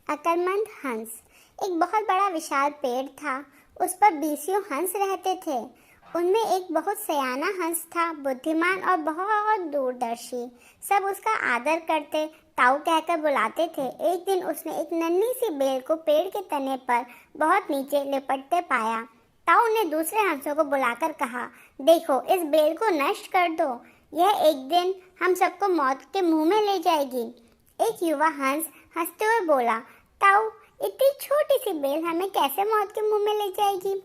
अक्लमंद हंस। एक बहुत बड़ा विशाल पेड़ था। उस पर 20 हंस रहते थे। उनमें एक बहुत सयाना हंस था, बुद्धिमान और बहुत दूरदर्शी। सब उसका आदर करते, ताऊ कहकर बुलाते थे। एक दिन उसने एक नन्ही सी बेल को पेड़ के तने पर बहुत नीचे लिपटते पाया। ताऊ ने दूसरे हंसों को बुलाकर कहा, देखो, इस बेल को नष्ट कर दो। यह एक दिन हम सबको मौत के मुंह में ले जाएगी। एक युवा हंस हंसते हुए बोला, ताऊ, इतनी छोटी सी बेल हमें कैसे मौत के मुंह में ले जाएगी?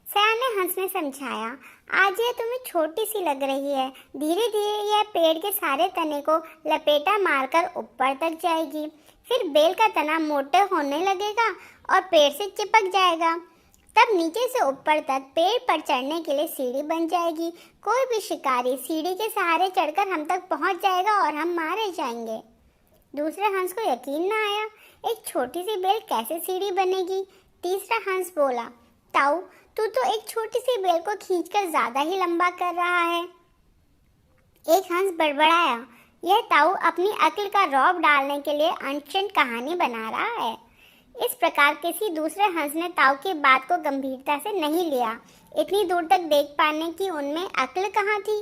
सयाने हंस ने समझाया, आज यह तुम्हें छोटी सी लग रही है, धीरे धीरे यह पेड़ के सारे तने को लपेटा मारकर ऊपर तक जाएगी। फिर बेल का तना मोटे होने लगेगा और पेड़ से चिपक जाएगा। तब नीचे से ऊपर तक पेड़ पर चढ़ने के लिए सीढ़ी बन जाएगी। कोई भी शिकारी सीढ़ी के सहारे चढ़कर हम तक पहुंच जाएगा और हम मारे जाएंगे। दूसरे हंस को यकीन न आया, एक छोटी सी बेल कैसे सीढ़ी बनेगी? तीसरा हंस बोला, ताऊ, तू तो एक छोटी सी बेल को खींचकर ज्यादा ही लंबा कर रहा है। एक हंस बड़बड़ाया, यह ताऊ अपनी अक्ल का रौब डालने के लिए अनशन कहानी बना रहा है। इस प्रकार किसी दूसरे हंस ने ताऊ की बात को गंभीरता से नहीं लिया। इतनी दूर तक देख पाने की उनमें अक्ल कहाँ थी।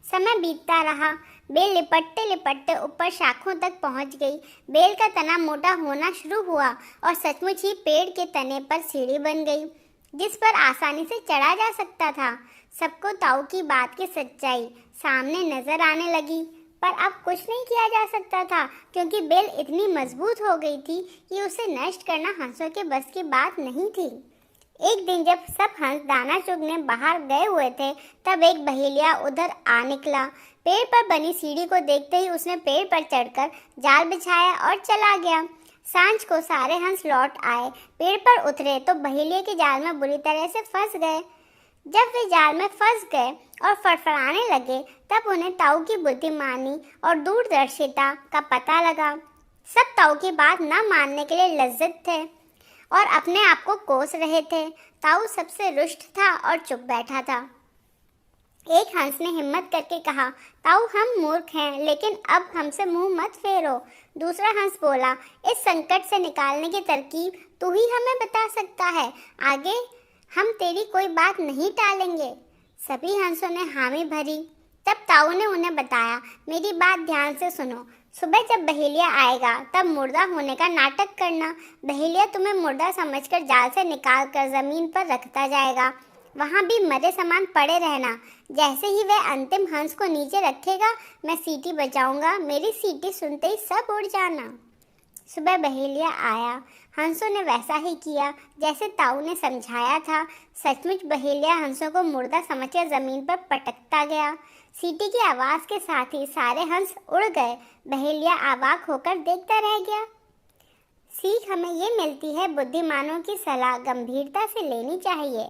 समय बीतता रहा। बेल लिपटते लिपटते ऊपर शाखों तक पहुंच गई। बेल का तना मोटा होना शुरू हुआ और सचमुच ही पेड़ के तने पर सीढ़ी बन गई, जिस पर आसानी से चढ़ा जा सकता था। सबको ताऊ की बात की सच्चाई सामने नजर आने लगी, पर अब कुछ नहीं किया जा सकता था, क्योंकि बेल इतनी मजबूत हो गई थी कि उसे नष्ट करना हंसों के बस की बात नहीं थी। एक दिन जब सब हंस दाना चुगने बाहर गए हुए थे, तब एक बहेलिया उधर आ निकला। पेड़ पर बनी सीढ़ी को देखते ही उसने पेड़ पर चढ़कर जाल बिछाया और चला गया। सांझ को सारे हंस लौट आए। पेड़ पर उतरे तो बहेलिए के जाल में बुरी तरह से फंस गए। जब वे जाल में फंस गए और फड़फड़ाने लगे, तब उन्हें ताऊ की बुद्धिमानी और दूरदर्शिता का पता लगा। सब ताऊ की बात न मानने के लिए लज्जित थे और अपने आप को कोस रहे थे। ताऊ सबसे रुष्ट था और चुप बैठा था। एक हंस ने हिम्मत करके कहा, ताऊ, हम मूर्ख हैं, लेकिन अब हमसे मुंह मत फेरो। दूसरा हंस बोला, इस संकट से निकालने की तरकीब तू ही हमें बता सकता है। आगे हम तेरी कोई बात नहीं टालेंगे। सभी हंसों ने हामी भरी। तब ताऊ ने उन्हें बताया, मेरी बात ध्यान से सुनो। सुबह जब बहेलिया आएगा, तब मुर्दा होने का नाटक करना। बहेलिया तुम्हें मुर्दा समझकर जाल से निकाल कर जमीन पर रखता जाएगा। वहाँ भी मरे समान पड़े रहना। जैसे ही वह अंतिम हंस को नीचे रखेगा, मैं सीटी बजाऊंगा। मेरी सीटी सुनते ही सब उड़ जाना। सुबह बहेलिया आया। हंसों ने वैसा ही किया जैसे ताऊ ने समझाया था। सचमुच बहेलिया हंसों को मुर्दा समझकर जमीन पर पटकता गया। सीटी की आवाज के साथ ही सारे हंस उड़ गए। बहेलिया अवाक होकर देखता रह गया। सीख हमें ये मिलती है, बुद्धिमानों की सलाह गंभीरता से लेनी चाहिए।